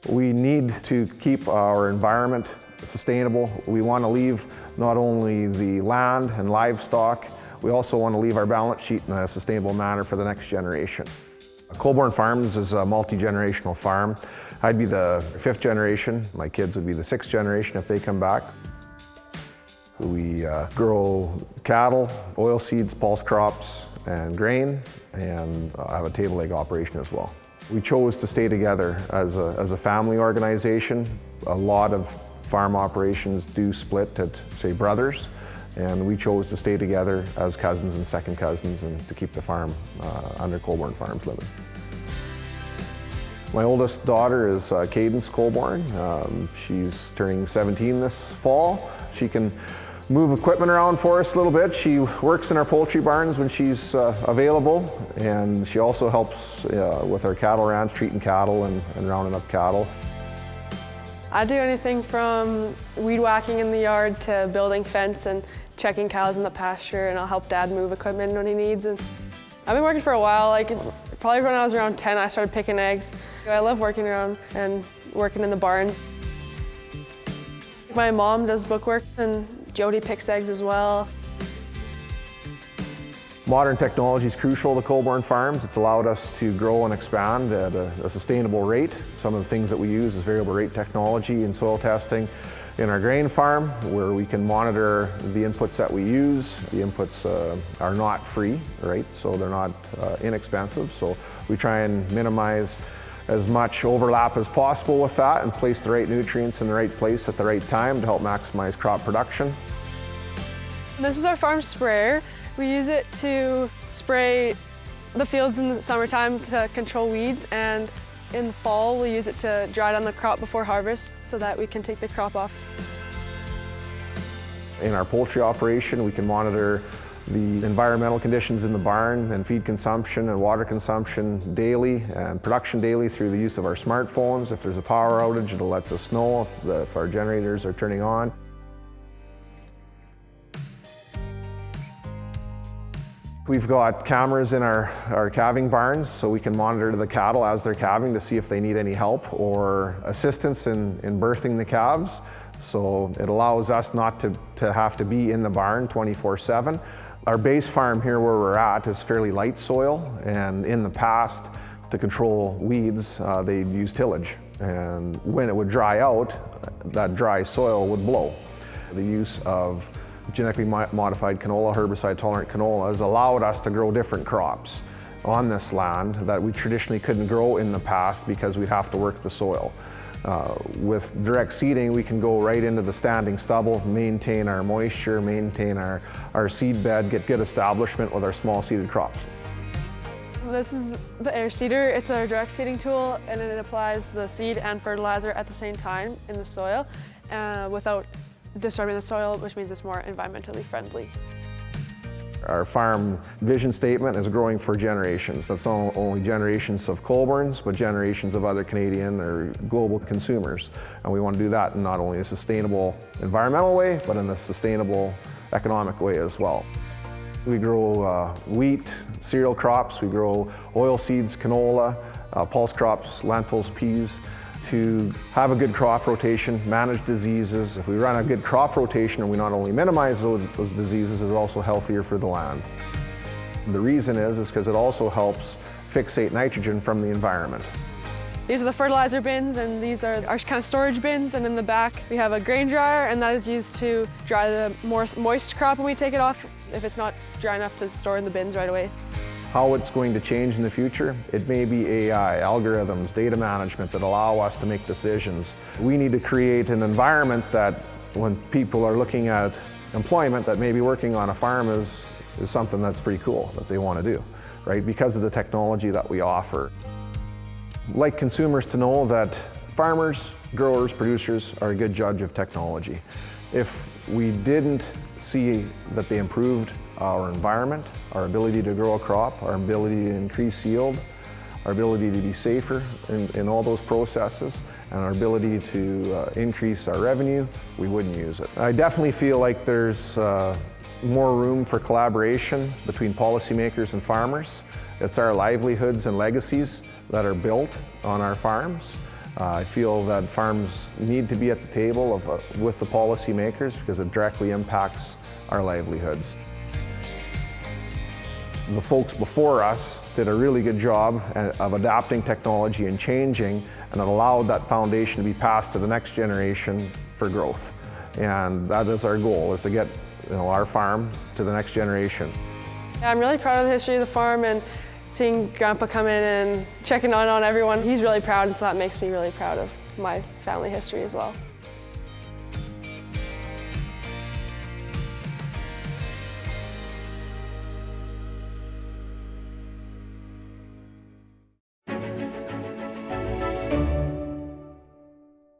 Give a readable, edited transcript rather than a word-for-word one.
We need to keep our environment sustainable. We want to leave not only the land and livestock, we also want to leave our balance sheet in a sustainable manner for the next generation. Colborn Farms is a multi-generational farm. I'd be the 5th generation. My kids would be the 6th generation if they come back. We grow cattle, oilseeds, pulse crops, and grain, and have a table egg operation as well. We chose to stay together as a family organization. A lot of farm operations do split at, say, brothers, and we chose to stay together as cousins and second cousins and to keep the farm under Colborn Farms living. My oldest daughter is Cadence Colborn. She's turning 17 this fall. She can move equipment around for us a little bit. She works in our poultry barns when she's available, and she also helps with our cattle ranch, treating cattle and rounding up cattle. I do anything from weed whacking in the yard to building fence and checking cows in the pasture, and I'll help Dad move equipment when he needs. And I've been working for a while, probably when I was around 10 I started picking eggs. I love working around and working in the barns. My mom does bookwork and Jody picks eggs as well. Modern technology is crucial to Colborn Farms. It's allowed us to grow and expand at a sustainable rate. Some of the things that we use is variable rate technology in soil testing in our grain farm, where we can monitor the inputs that we use. The inputs are not free, right? So they're not inexpensive. So we try and minimize as much overlap as possible with that and place the right nutrients in the right place at the right time to help maximize crop production. This is our farm sprayer. We use it to spray the fields in the summertime to control weeds, and in the fall we use it to dry down the crop before harvest so that we can take the crop off. In our poultry operation, we can monitor the environmental conditions in the barn and feed consumption and water consumption daily and production daily through the use of our smartphones. If there's a power outage, it'll let us know if our generators are turning on. We've got cameras in our calving barns, so we can monitor the cattle as they're calving to see if they need any help or assistance in birthing the calves. So it allows us not to have to be in the barn 24/7. Our base farm here where we're at is fairly light soil, and in the past, to control weeds, they used tillage. And when it would dry out, that dry soil would blow. The use of genetically modified canola, herbicide-tolerant canola, has allowed us to grow different crops on this land that we traditionally couldn't grow in the past because we'd have to work the soil. With direct seeding, we can go right into the standing stubble, maintain our moisture, maintain our seed bed, get good establishment with our small seeded crops. This is the air seeder. It's our direct seeding tool, and it applies the seed and fertilizer at the same time in the soil without disturbing the soil, which means it's more environmentally friendly. Our farm vision statement is growing for generations. That's not only generations of Colborns, but generations of other Canadian or global consumers. And we want to do that in not only a sustainable environmental way, but in a sustainable economic way as well. We grow wheat, cereal crops, we grow oil seeds, canola, pulse crops, lentils, peas, to have a good crop rotation, manage diseases. If we run a good crop rotation and we not only minimize those diseases, it's also healthier for the land. The reason is because it also helps fixate nitrogen from the environment. These are the fertilizer bins, and these are our kind of storage bins, and in the back we have a grain dryer, and that is used to dry the more moist crop when we take it off if it's not dry enough to store in the bins right away. How it's going to change in the future, it may be AI, algorithms, data management that allow us to make decisions. We need to create an environment that when people are looking at employment, that maybe working on a farm is something that's pretty cool that they want to do, right? Because of the technology that we offer. I'd like consumers to know that farmers, growers, producers are a good judge of technology. If we didn't see that they improved our environment, our ability to grow a crop, our ability to increase yield, our ability to be safer in all those processes, and our ability to increase our revenue, we wouldn't use it. I definitely feel like there's more room for collaboration between policymakers and farmers. It's our livelihoods and legacies that are built on our farms. I feel that farms need to be at the table with the policymakers because it directly impacts our livelihoods. The folks before us did a really good job of adapting technology and changing, and it allowed that foundation to be passed to the next generation for growth. And that is our goal, is to get our farm to the next generation. Yeah, I'm really proud of the history of the farm, and seeing Grandpa come in and checking on everyone. He's really proud, and so that makes me really proud of my family history as well.